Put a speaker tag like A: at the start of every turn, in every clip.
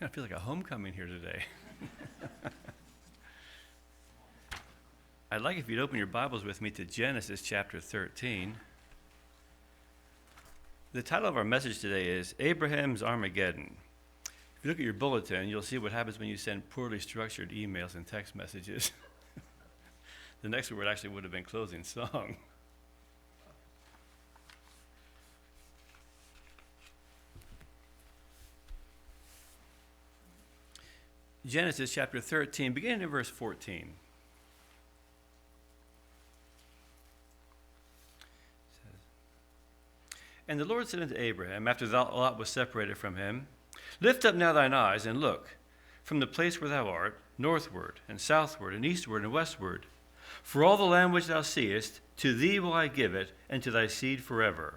A: I feel like a homecoming here today. I'd like if you'd open your Bibles with me to Genesis chapter 13. The title of our message today is Abraham's Armageddon. If you look at your bulletin, you'll see what happens when you send poorly structured emails and text messages. The next word actually would have been closing song. Genesis chapter 13, beginning in verse 14. And the Lord said unto Abraham, after Lot was separated from him, Lift up now thine eyes, and look, from the place where thou art, northward, and southward, and eastward, and westward. For all the land which thou seest, to thee will I give it, and to thy seed forever.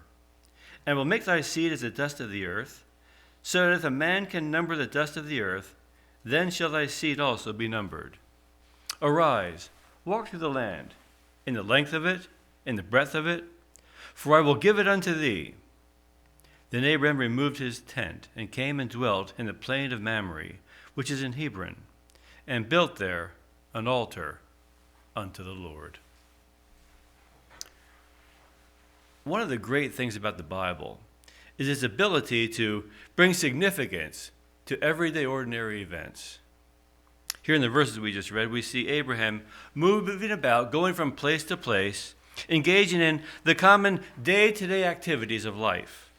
A: And will make thy seed as the dust of the earth, so that if a man can number the dust of the earth, then shall thy seed also be numbered. Arise, walk through the land, in the length of it, in the breadth of it, for I will give it unto thee. Then Abraham removed his tent, and came and dwelt in the plain of Mamre, which is in Hebron, and built there an altar unto the Lord. One of the great things about the Bible is its ability to bring significance to everyday ordinary events. Here in the verses we just read, we see Abraham moving about, going from place to place, engaging in the common day-to-day activities of life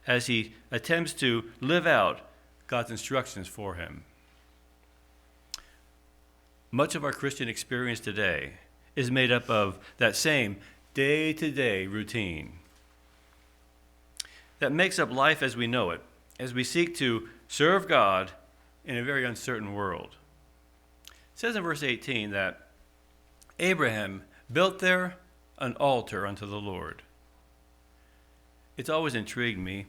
A: as he attempts to live out God's instructions for him. Much of our Christian experience today is made up of that same day-to-day routine that makes up life as we know it, as we seek to serve God in a very uncertain world. It says in verse 18 that Abraham built there an altar unto the Lord. It's always intrigued me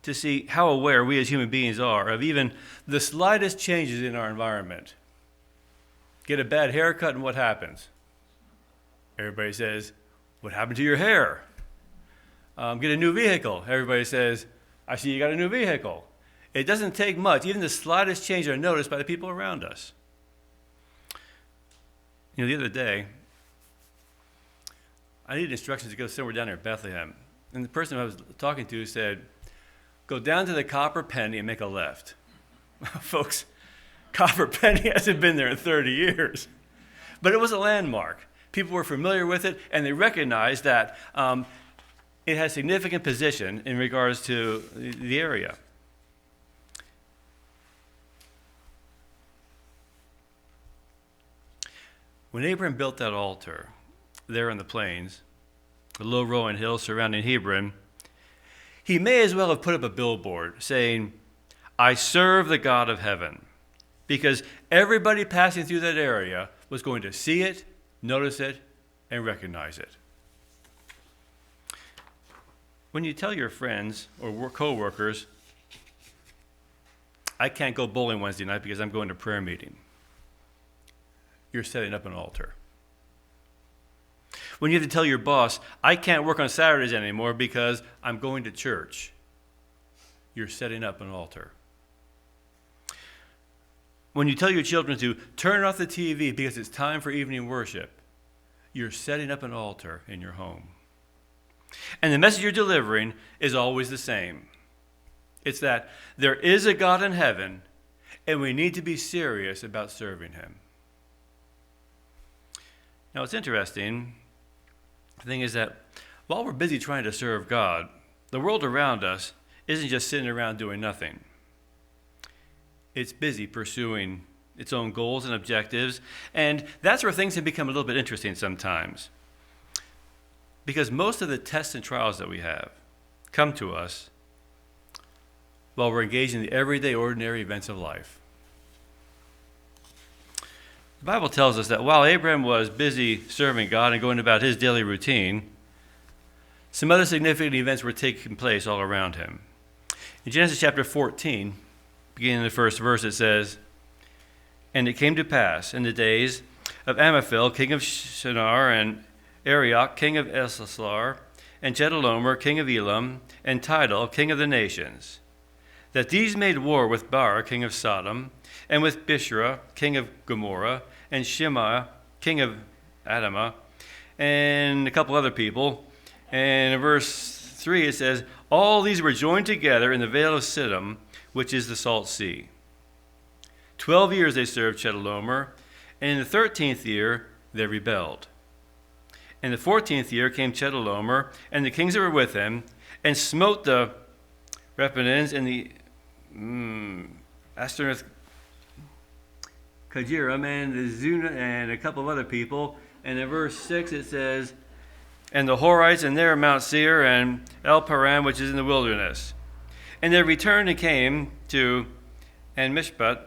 A: to see how aware we as human beings are of even the slightest changes in our environment. Get a bad haircut and what happens? Everybody says, what happened to your hair? Get a new vehicle. Everybody says, I see you got a new vehicle. It doesn't take much. Even the slightest change are noticed by the people around us. You know, the other day, I needed instructions to go somewhere down there in Bethlehem. And the person I was talking to said, go down to the Copper Penny and make a left. Folks, Copper Penny hasn't been there in 30 years. But it was a landmark. People were familiar with it, and they recognized that it has significant position in regards to the area. When Abraham built that altar there in the plains, the low rolling hills surrounding Hebron, he may as well have put up a billboard saying, I serve the God of heaven, because everybody passing through that area was going to see it, notice it, and recognize it. When you tell your friends or co-workers, I can't go bowling Wednesday night because I'm going to prayer meeting, you're setting up an altar. When you have to tell your boss, I can't work on Saturdays anymore because I'm going to church, you're setting up an altar. When you tell your children to turn off the TV because it's time for evening worship, you're setting up an altar in your home. And the message you're delivering is always the same. It's that there is a God in heaven, and we need to be serious about serving him. Now, it's interesting. The thing is that while we're busy trying to serve God, the world around us isn't just sitting around doing nothing. It's busy pursuing its own goals and objectives, and that's where things can become a little bit interesting sometimes. Because most of the tests and trials that we have come to us while we're engaged in the everyday, ordinary events of life. The Bible tells us that while Abraham was busy serving God and going about his daily routine, some other significant events were taking place all around him. In Genesis chapter 14, beginning in the first verse, it says, And it came to pass in the days of Amraphel, king of Shinar, and Arioch, king of Ellasar, and Chedorlaomer, king of Elam, and Tidal, king of the nations, that these made war with Bar, king of Sodom, and with Bishra, king of Gomorrah, and Shema, king of Admah, and a couple other people. And in verse 3 it says, all these were joined together in the vale of Siddim, which is the Salt Sea. 12 years they served Chedorlaomer, and in the 13th year they rebelled. In the 14th year came Chedorlaomer, and the kings that were with him, and smote the Rephanims and the Ashtoreth, Kajiram, and the Zuna, and a couple of other people. And in verse 6 it says, and the Horites, and there Mount Seir, and El Paran, which is in the wilderness. And they returned and came to Mishpat,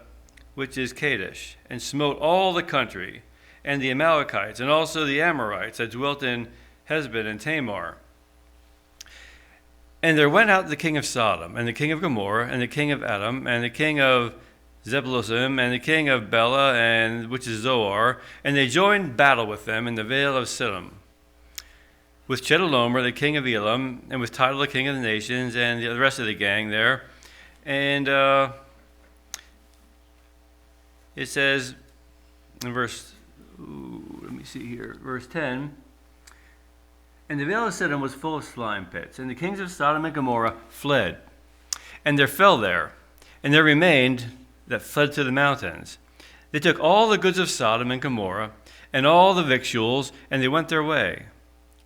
A: which is Kadesh, and smote all the country, and the Amalekites, and also the Amorites that dwelt in Heshbon and Tamar. And there went out the king of Sodom, and the king of Gomorrah, and the king of Adam, and the king of Zebulun, and the king of Bela, and which is Zoar, and they joined battle with them in the vale of Siddim, with Chedorlaomer, the king of Elam, and with Tidal, the king of the nations, and the rest of the gang there. And it says in verse 10, and the vale of Siddim was full of slime pits, and the kings of Sodom and Gomorrah fled, and there fell there, and there remained that fled to the mountains. They took all the goods of Sodom and Gomorrah, and all the victuals, and they went their way.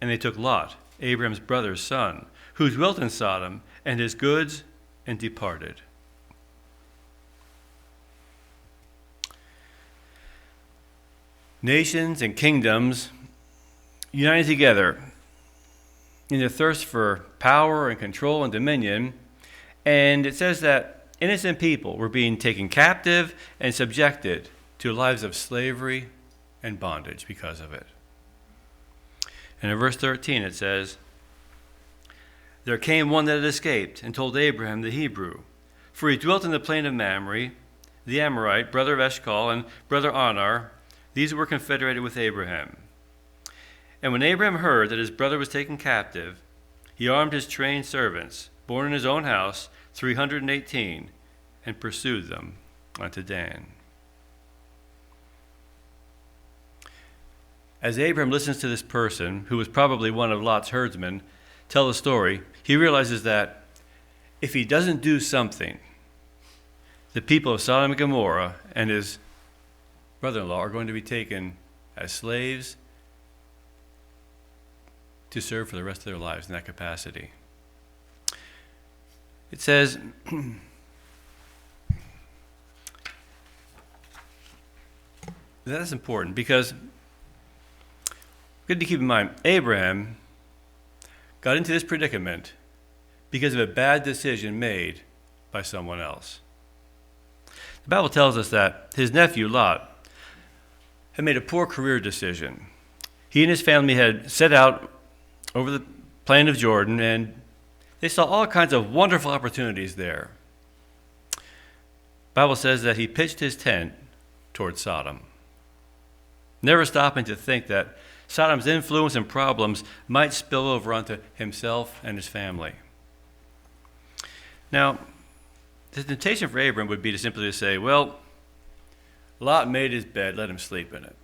A: And they took Lot, Abrams' brother's son, who dwelt in Sodom, and his goods, and departed. Nations and kingdoms united together in their thirst for power and control and dominion. And it says that innocent people were being taken captive and subjected to lives of slavery and bondage because of it. And in verse 13 it says, there came one that had escaped and told Abraham the Hebrew, for he dwelt in the plain of Mamre, the Amorite, brother of Eshcol, and brother Anar. These were confederated with Abraham. And when Abraham heard that his brother was taken captive, he armed his trained servants, born in his own house, 318, and pursued them unto Dan. As Abraham listens to this person, who was probably one of Lot's herdsmen, tell the story, he realizes that if he doesn't do something, the people of Sodom and Gomorrah and his brother-in-law are going to be taken as slaves to serve for the rest of their lives in that capacity. It says, that's important because good to keep in mind, Abraham got into this predicament because of a bad decision made by someone else. The Bible tells us that his nephew Lot had made a poor career decision. He and his family had set out over the plain of Jordan, and they saw all kinds of wonderful opportunities there. The Bible says that he pitched his tent towards Sodom, never stopping to think that Sodom's influence and problems might spill over onto himself and his family. Now, the temptation for Abram would be to simply say, well, Lot made his bed, let him sleep in it.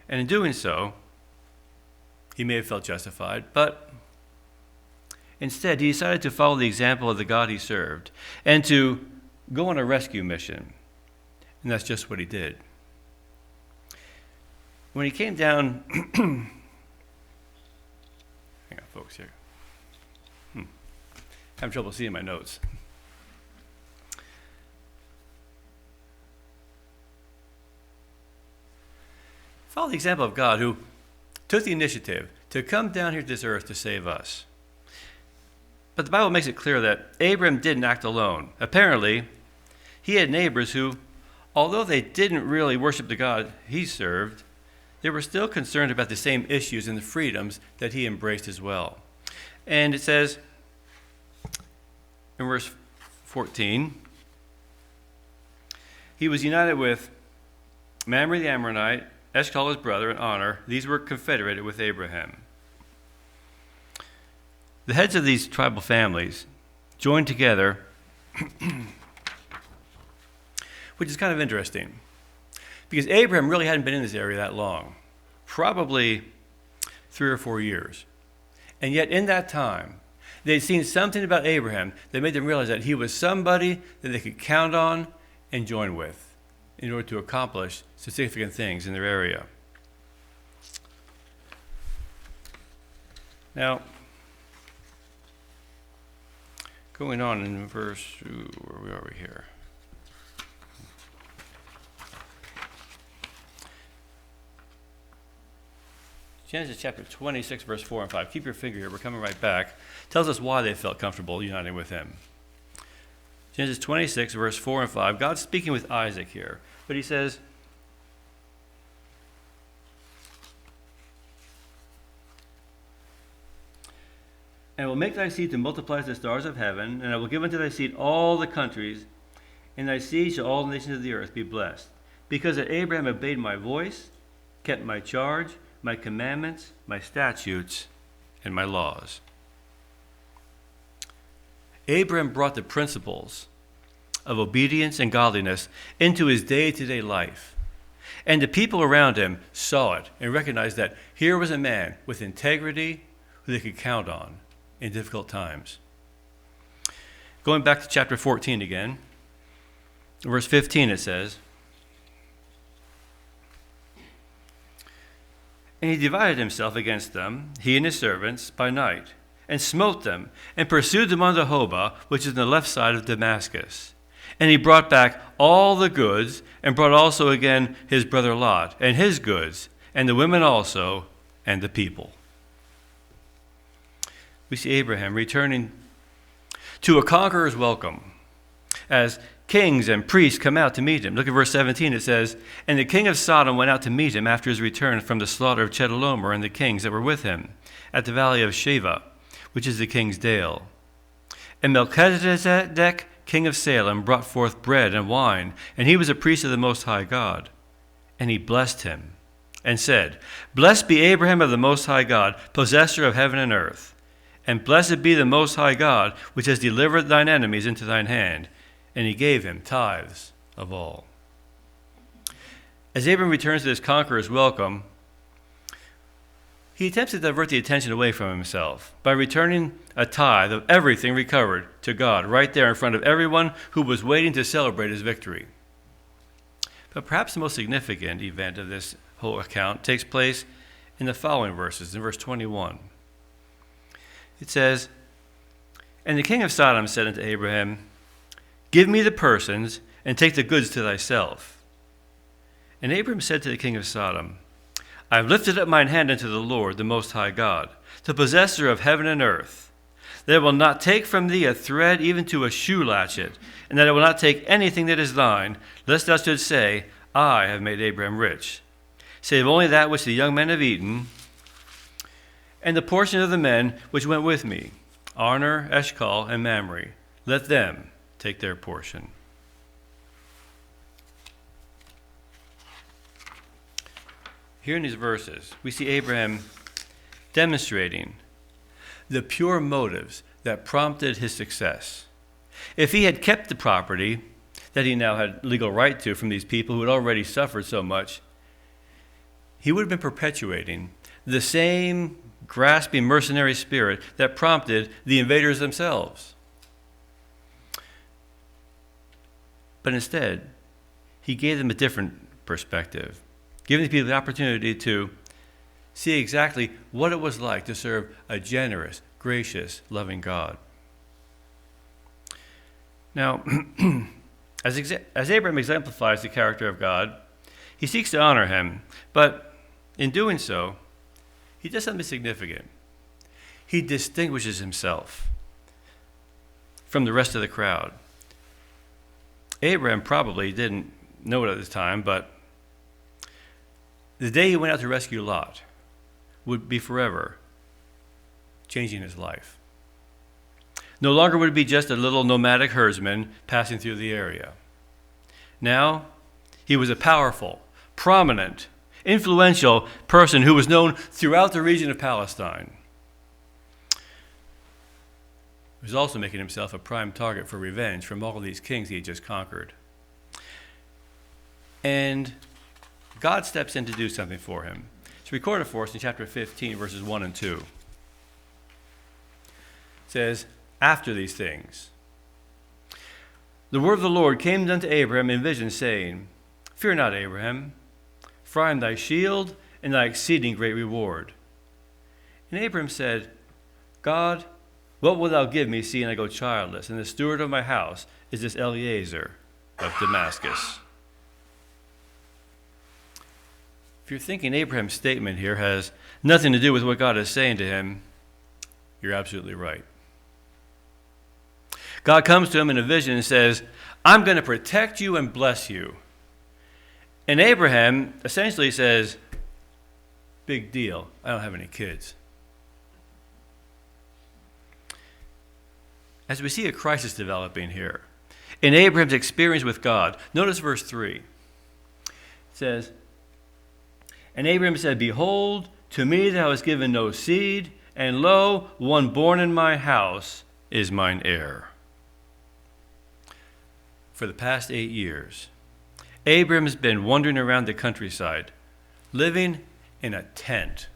A: And in doing so, he may have felt justified, but instead he decided to follow the example of the God he served and to go on a rescue mission. And that's just what he did. When he came down, hang on folks here. Having trouble seeing my notes. Follow the example of God who took the initiative to come down here to this earth to save us. But the Bible makes it clear that Abram didn't act alone. Apparently, he had neighbors who, although they didn't really worship the God he served, they were still concerned about the same issues and the freedoms that he embraced as well. And it says in verse 14, he was united with Mamre the Amorite, Eshcol his brother, and Honor. These were confederated with Abraham. The heads of these tribal families joined together, which is kind of interesting, because Abraham really hadn't been in this area that long, probably 3 or 4 years. And yet in that time, they'd seen something about Abraham that made them realize that he was somebody that they could count on and join with in order to accomplish significant things in their area. Now, going on in verse, where are we here? Genesis chapter 26, verse 4 and 5. Keep your finger here. We're coming right back. Tells us why they felt comfortable uniting with him. Genesis 26, verse 4 and 5. God's speaking with Isaac here. But he says, "And I will make thy seed to multiply as the stars of heaven, and I will give unto thy seed all the countries, and thy seed shall all the nations of the earth be blessed. Because that Abraham obeyed my voice, kept my charge, my commandments, my statutes, and my laws." Abraham brought the principles of obedience and godliness into his day-to-day life. And the people around him saw it and recognized that here was a man with integrity who they could count on in difficult times. Going back to chapter 14 again, verse 15 it says, "And he divided himself against them, he and his servants, by night, and smote them, and pursued them unto Hobah, which is on the left side of Damascus. And he brought back all the goods, and brought also again his brother Lot, and his goods, and the women also, and the people." We see Abraham returning to a conqueror's welcome as kings and priests come out to meet him. Look at verse 17. It says, "And the king of Sodom went out to meet him after his return from the slaughter of Chedorlaomer and the kings that were with him at the valley of Sheva, which is the king's dale. And Melchizedek, king of Salem, brought forth bread and wine, and he was a priest of the Most High God. And he blessed him and said, Blessed be Abraham of the Most High God, possessor of heaven and earth. And blessed be the Most High God, which has delivered thine enemies into thine hand. And he gave him tithes of all." As Abraham returns to this conqueror's welcome, he attempts to divert the attention away from himself by returning a tithe of everything recovered to God right there in front of everyone who was waiting to celebrate his victory. But perhaps the most significant event of this whole account takes place in the following verses, in verse 21. It says, "And the king of Sodom said unto Abraham, Give me the persons, and take the goods to thyself. And Abraham said to the king of Sodom, I have lifted up mine hand unto the Lord, the Most High God, the possessor of heaven and earth, that I will not take from thee a thread even to a shoe latchet, and that I will not take anything that is thine, lest thou shouldst say, I have made Abraham rich, save only that which the young men have eaten, and the portion of the men which went with me, Arner, Eshcol, and Mamre. Let them take their portion." Here in these verses, we see Abraham demonstrating the pure motives that prompted his success. If he had kept the property that he now had legal right to from these people who had already suffered so much, he would have been perpetuating the same grasping mercenary spirit that prompted the invaders themselves. But instead, he gave them a different perspective, giving the people the opportunity to see exactly what it was like to serve a generous, gracious, loving God. Now, as Abraham exemplifies the character of God, he seeks to honor him, but in doing so, he does something significant. He distinguishes himself from the rest of the crowd. Abraham probably didn't know it at the time, but the day he went out to rescue Lot would be forever changing his life. No longer would it be just a little nomadic herdsman passing through the area. Now, he was a powerful, prominent, influential person who was known throughout the region of Palestine. He was also making himself a prime target for revenge from all of these kings he had just conquered. And God steps in to do something for him. It's recorded for us in chapter 15, verses 1 and 2. It says, after these things, the word of the Lord came unto Abraham in vision, saying, Fear not, Abraham, for I am thy shield and thy exceeding great reward. And Abraham said, God, what wilt thou give me, seeing I go childless, and the steward of my house is this Eliezer of Damascus? If you're thinking Abraham's statement here has nothing to do with what God is saying to him, you're absolutely right. God comes to him in a vision and says, I'm going to protect you and bless you. And Abraham essentially says, big deal, I don't have any kids. As we see a crisis developing here, in Abraham's experience with God, notice verse 3. It says, And Abraham said, Behold, to me thou hast given no seed, and lo, one born in my house is mine heir. For the past 8 years, Abraham has been wandering around the countryside, living in a tent.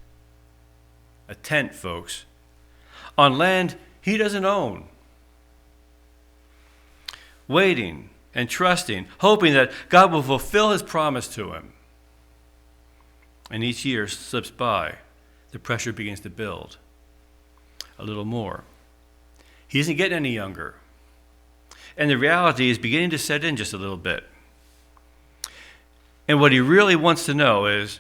A: A tent, folks, on land he doesn't own. Waiting and trusting, hoping that God will fulfill his promise to him. And each year slips by, the pressure begins to build a little more. He isn't getting any younger. And the reality is beginning to set in just a little bit. And what he really wants to know is,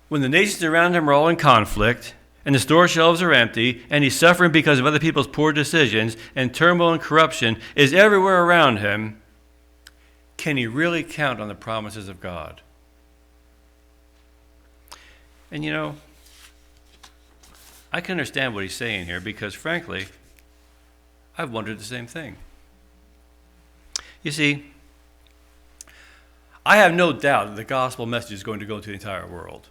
A: when the nations around him are all in conflict, and the store shelves are empty, and he's suffering because of other people's poor decisions, and turmoil and corruption is everywhere around him, can he really count on the promises of God? And you know, I can understand what he's saying here because, frankly, I've wondered the same thing. You see, I have no doubt that the gospel message is going to go to the entire world.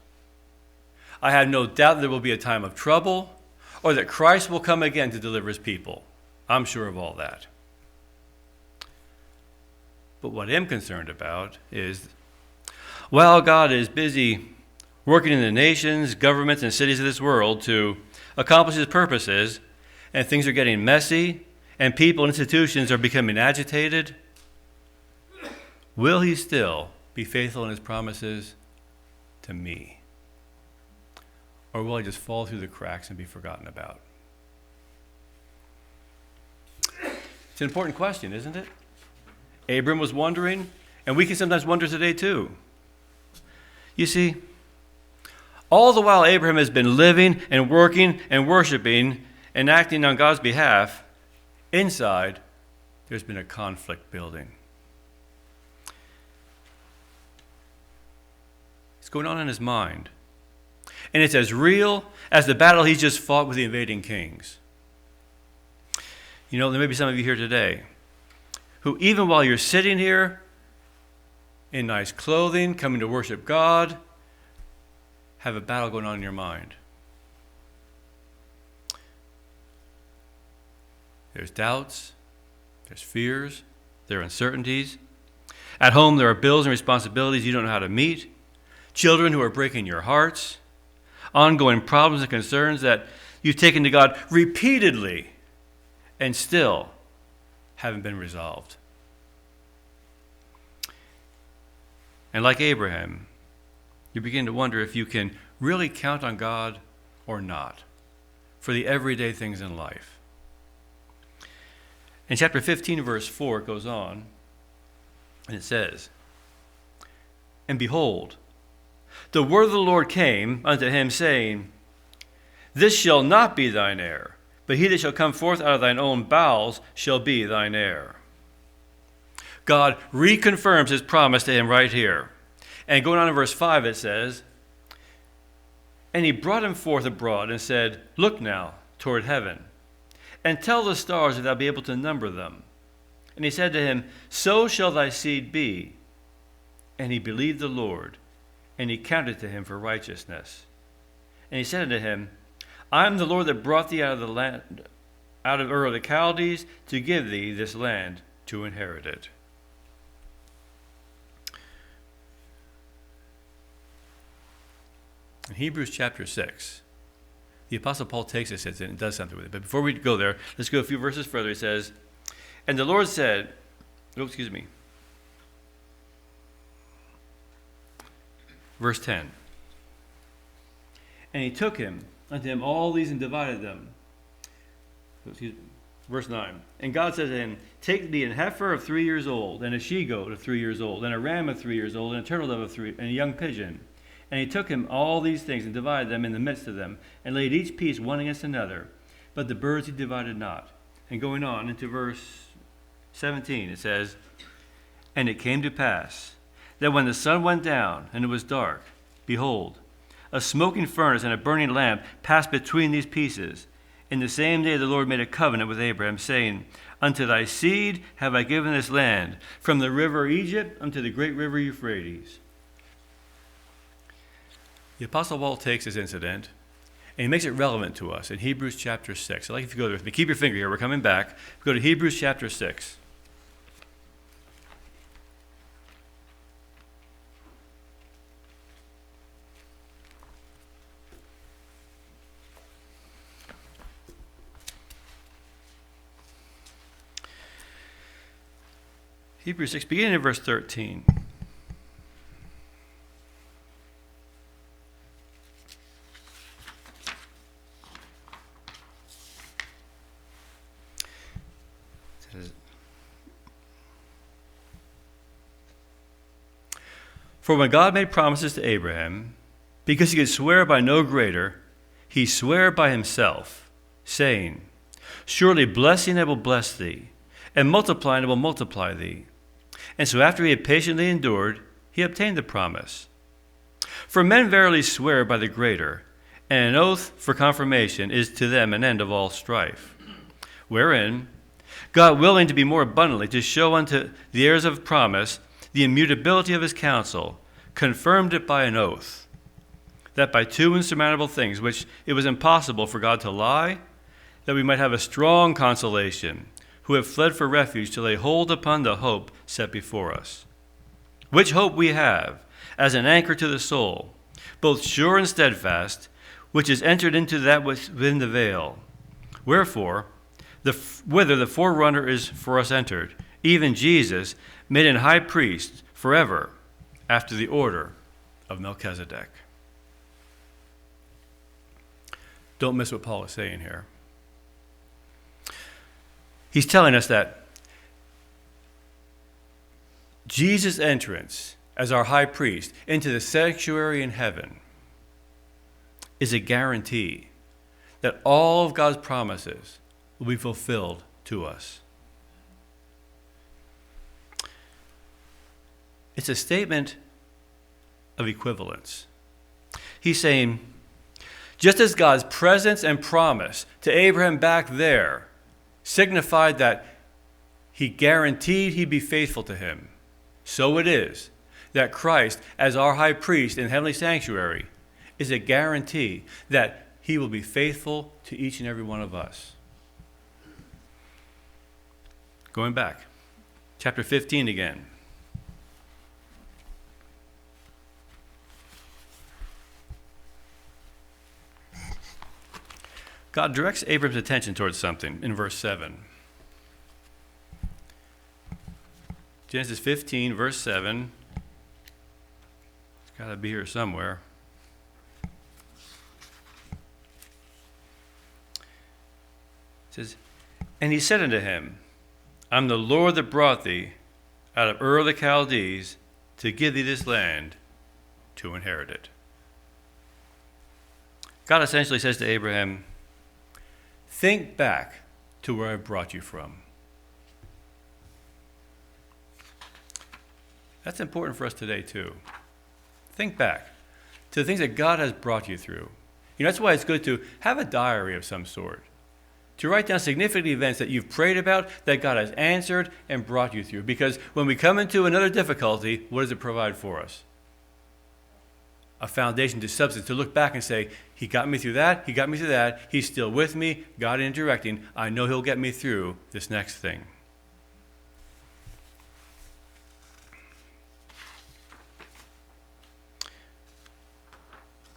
A: I have no doubt that there will be a time of trouble or that Christ will come again to deliver his people. I'm sure of all that. But what I'm concerned about is, while God is busy working in the nations, governments, and cities of this world to accomplish his purposes, and things are getting messy, and people and institutions are becoming agitated, will he still be faithful in his promises to me? Or will he just fall through the cracks and be forgotten about? It's an important question, isn't it? Abram was wondering, and we can sometimes wonder today too. You see, all the while Abraham has been living and working and worshiping and acting on God's behalf, inside there's been a conflict building. It's going on in his mind. And it's as real as the battle he's just fought with the invading kings. You know, there may be some of you here today who, even while you're sitting here in nice clothing, coming to worship God, have a battle going on in your mind. There's doubts, there's fears, there are uncertainties. At home, there are bills and responsibilities you don't know how to meet, children who are breaking your hearts, ongoing problems and concerns that you've taken to God repeatedly and still haven't been resolved. And like Abraham, you begin to wonder if you can really count on God or not for the everyday things in life. In chapter 15, verse 4, it goes on, and it says, And behold, the word of the Lord came unto him, saying, This shall not be thine heir, but he that shall come forth out of thine own bowels shall be thine heir. God reconfirms his promise to him right here. And going on in verse 5, it says, And he brought him forth abroad and said, Look now toward heaven, and tell the stars if thou be able to number them. And he said to him, So shall thy seed be. And he believed the Lord, and he counted to him for righteousness. And he said unto him, I am the Lord that brought thee out of the land out of Ur of the Chaldees to give thee this land to inherit it. In Hebrews chapter 6, the Apostle Paul takes this and does something with it. But before we go there, let's go a few verses further. He says, and the Lord said, verse 10. And he took him unto him all these and divided them. Verse 9. And God said to him, take thee an heifer of 3 years old, and a she-goat of 3 years old, and a ram of 3 years old, and a turtle dove of 3, and a young pigeon. And he took him all these things and divided them in the midst of them, and laid each piece one against another. But the birds he divided not. And going on into verse 17, it says, and it came to pass that when the sun went down and it was dark, behold, a smoking furnace and a burning lamp passed between these pieces. In the same day the Lord made a covenant with Abraham, saying, unto thy seed have I given this land, from the river Egypt unto the great river Euphrates. The Apostle Paul takes this incident and he makes it relevant to us in Hebrews chapter 6. I'd like if you go there with me. Keep your finger here. We're coming back. Go to Hebrews chapter 6. Hebrews 6, beginning in verse 13. For when God made promises to Abraham, because he could swear by no greater, he sware by himself, saying, surely blessing I will bless thee, and multiplying I will multiply thee. And so after he had patiently endured, he obtained the promise. For men verily swear by the greater, and an oath for confirmation is to them an end of all strife. Wherein, God willing to be more abundantly to show unto the heirs of promise the immutability of his counsel, confirmed it by an oath, that by two insurmountable things which it was impossible for God to lie, that we might have a strong consolation, who have fled for refuge to lay hold upon the hope set before us. Which hope we have, as an anchor to the soul, both sure and steadfast, which is entered into that within the veil. Wherefore, whither the forerunner is for us entered, even Jesus, made an high priest forever, after the order of Melchizedek. Don't miss what Paul is saying here. He's telling us that Jesus' entrance as our high priest into the sanctuary in heaven is a guarantee that all of God's promises will be fulfilled to us. It's a statement of equivalence. He's saying, just as God's presence and promise to Abraham back there signified that he guaranteed he'd be faithful to him, so it is that Christ, as our high priest in the heavenly sanctuary, is a guarantee that he will be faithful to each and every one of us. Going back, chapter 15 again. God directs Abram's attention towards something in verse 7. Genesis 15, verse 7. It's got to be here somewhere. It says, and he said unto him, I'm the Lord that brought thee out of Ur of the Chaldees to give thee this land to inherit it. God essentially says to Abraham, think back to where I brought you from. That's important for us today too. Think back to the things that God has brought you through. You know, that's why it's good to have a diary of some sort. To write down significant events that you've prayed about, that God has answered and brought you through. Because when we come into another difficulty, what does it provide for us? A foundation to substance, to look back and say, He got me through that. He got me through that. He's still with me, guiding and directing. I know he'll get me through this next thing.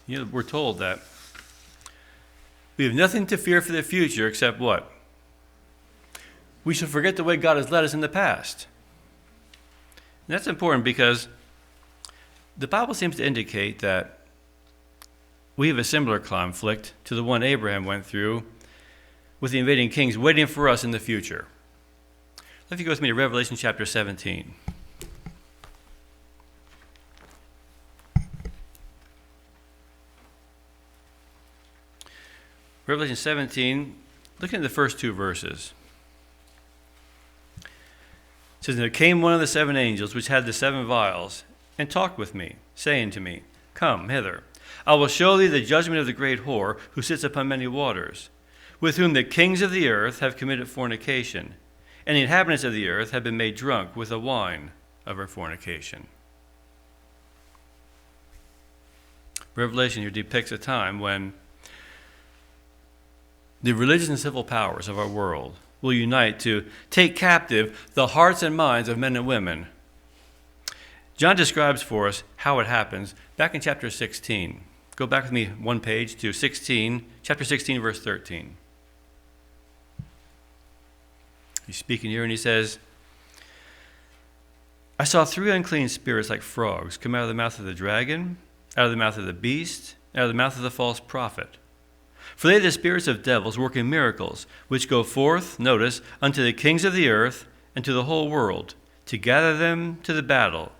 A: You know, we're told that we have nothing to fear for the future except what? We should forget the way God has led us in the past. And that's important because the Bible seems to indicate that we have a similar conflict to the one Abraham went through with the invading kings waiting for us in the future. If you go with me to Revelation chapter 17. Revelation 17, looking at the first two verses. It says, "And there came one of the seven angels which had the seven vials, and talked with me, saying to me, Come hither, I will show thee the judgment of the great whore, who sits upon many waters, with whom the kings of the earth have committed fornication, and the inhabitants of the earth have been made drunk with the wine of her fornication." Revelation here depicts a time when the religious and civil powers of our world will unite to take captive the hearts and minds of men and women. John describes for us how it happens back in chapter 16. Go back with me one page to chapter 16, verse 13. He's speaking here and he says, "I saw three unclean spirits like frogs come out of the mouth of the dragon, out of the mouth of the beast, out of the mouth of the false prophet. For they are the spirits of devils working miracles, which go forth, notice, unto the kings of the earth and to the whole world, to gather them to the battle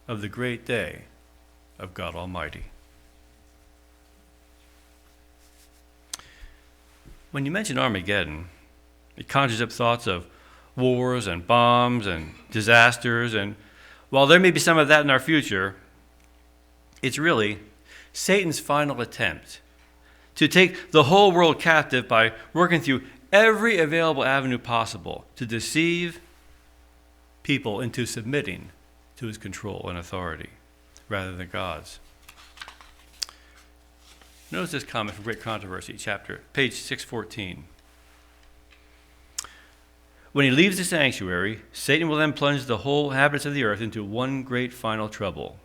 A: of the great day of God Almighty." When you mention Armageddon, it conjures up thoughts of wars and bombs and disasters, and while there may be some of that in our future, it's really Satan's final attempt to take the whole world captive by working through every available avenue possible to deceive people into submitting to his control and authority rather than God's. Notice this comment from Great Controversy, page 614. "When he leaves the sanctuary, Satan will then plunge the whole inhabitants of the earth into one great final trouble.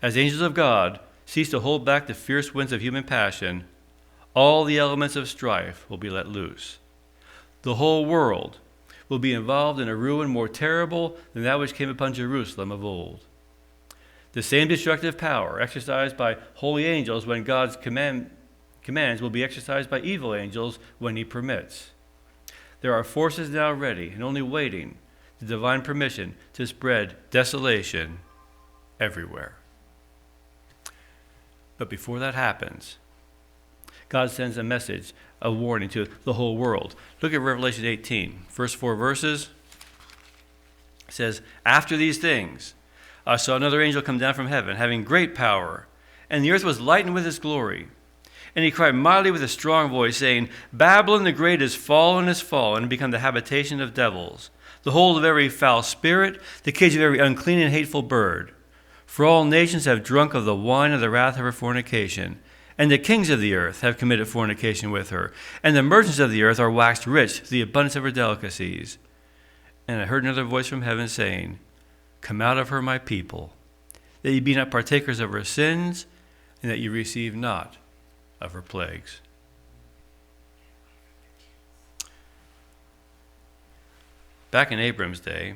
A: As the angels of God cease to hold back the fierce winds of human passion, all the elements of strife will be let loose. The whole world will be involved in a ruin more terrible than that which came upon Jerusalem of old. The same destructive power exercised by holy angels when God's commands will be exercised by evil angels when he permits. There are forces now ready and only waiting the divine permission to spread desolation everywhere." But before that happens, God sends a message, a warning to the whole world. Look at Revelation 18, first 4 verses. It says, "After these things, I saw another angel come down from heaven, having great power, and the earth was lightened with his glory. And he cried mightily with a strong voice, saying, Babylon the great is fallen, and become the habitation of devils, the hold of every foul spirit, the cage of every unclean and hateful bird. For all nations have drunk of the wine of the wrath of her fornication. And the kings of the earth have committed fornication with her. And the merchants of the earth are waxed rich through the abundance of her delicacies. And I heard another voice from heaven saying, Come out of her, my people, that ye be not partakers of her sins, and that ye receive not of her plagues." Back in Abrams' day,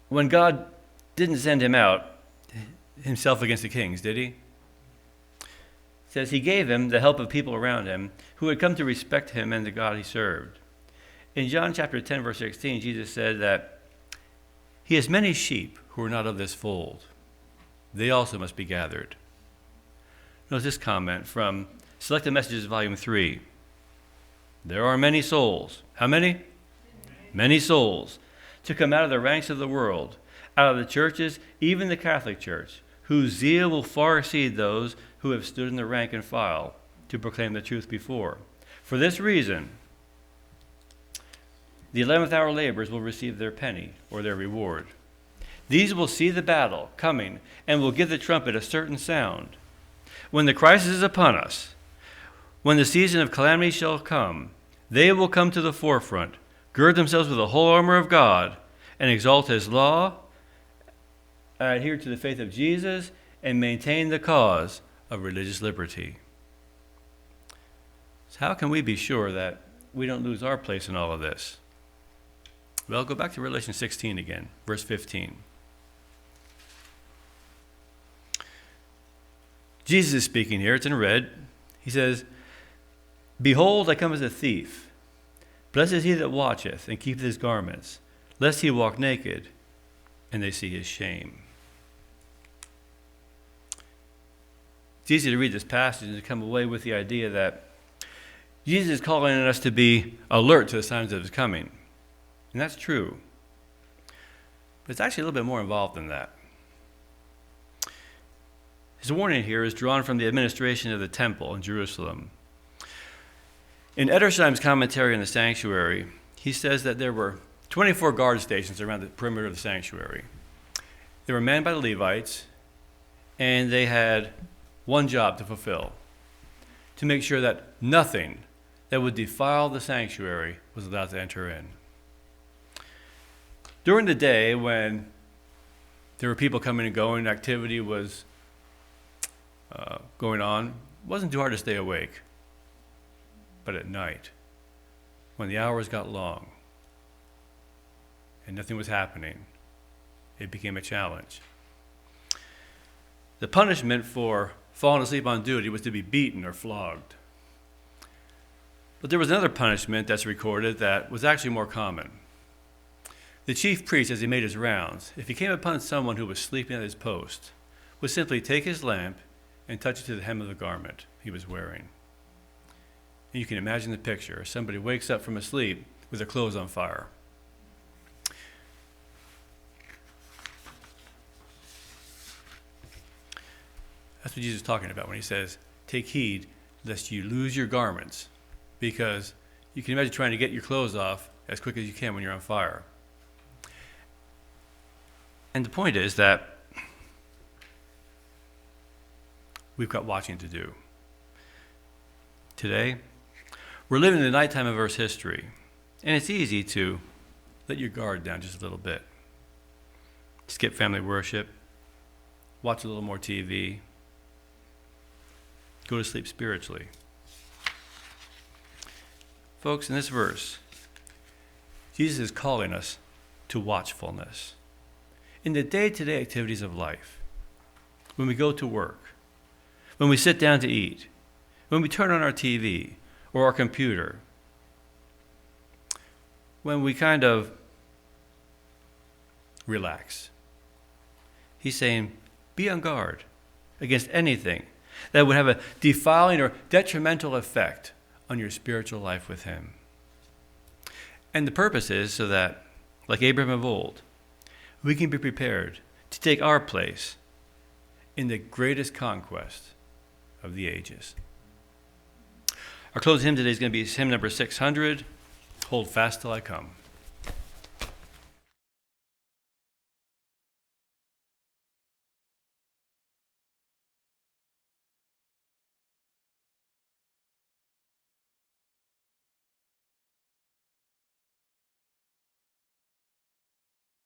A: when God didn't send him out himself against the kings, did he? It says he gave him the help of people around him who had come to respect him and the God he served. In John chapter 10, verse 16, Jesus said that he has many sheep who are not of this fold. They also must be gathered. Notice this comment from Selected Messages, Volume 3. "There are many souls." How many? Many souls. "To come out of the ranks of the world, out of the churches, even the Catholic Church, whose zeal will far exceed those who have stood in the rank and file to proclaim the truth before. For this reason, the 11th hour laborers will receive their penny or their reward. These will see the battle coming and will give the trumpet a certain sound. when the crisis is upon us, when the season of calamity shall come, they will come to the forefront, gird themselves with the whole armor of God, and exalt his law, adhere to the faith of Jesus, and maintain the cause of religious liberty. So how can we be sure that we don't lose our place in all of this? Well, go back to Revelation 16 again, verse 15. Jesus is speaking here. It's in red. He says, "Behold, I come as a thief. Blessed is he that watcheth and keepeth his garments, lest he walk naked, and they see his shame." It's easy to read this passage and to come away with the idea that Jesus is calling on us to be alert to the signs of his coming. And that's true. But it's actually a little bit more involved than that. His warning here is drawn from the administration of the temple in Jerusalem. In Edersheim's commentary on the sanctuary, he says that there were 24 guard stations around the perimeter of the sanctuary. They were manned by the Levites, and they had one job to fulfill: to make sure that nothing that would defile the sanctuary was allowed to enter in. During the day, when there were people coming and going, activity was going on, it wasn't too hard to stay awake. But at night, when the hours got long and nothing was happening, it became a challenge. The punishment for falling asleep on duty was to be beaten or flogged. But there was another punishment that's recorded that was actually more common. The chief priest, as he made his rounds, if he came upon someone who was sleeping at his post, would simply take his lamp and touch it to the hem of the garment he was wearing. And you can imagine the picture. Somebody wakes up from a sleep with their clothes on fire. That's what Jesus is talking about when he says, "Take heed lest you lose your garments," because you can imagine trying to get your clothes off as quick as you can when you're on fire. And the point is that we've got watching to do. Today, we're living in the nighttime of Earth's history, and it's easy to let your guard down just a little bit. Skip family worship, watch a little more TV, go to sleep spiritually. Folks, in this verse, Jesus is calling us to watchfulness. In the day-to-day activities of life, when we go to work, when we sit down to eat, when we turn on our TV or our computer, when we kind of relax. He's saying, be on guard against anything that would have a defiling or detrimental effect on your spiritual life with him. And the purpose is so that, like Abraham of old, we can be prepared to take our place in the greatest conquest of the ages. Our closing hymn today is going to be hymn number 600, "Hold Fast Till I Come."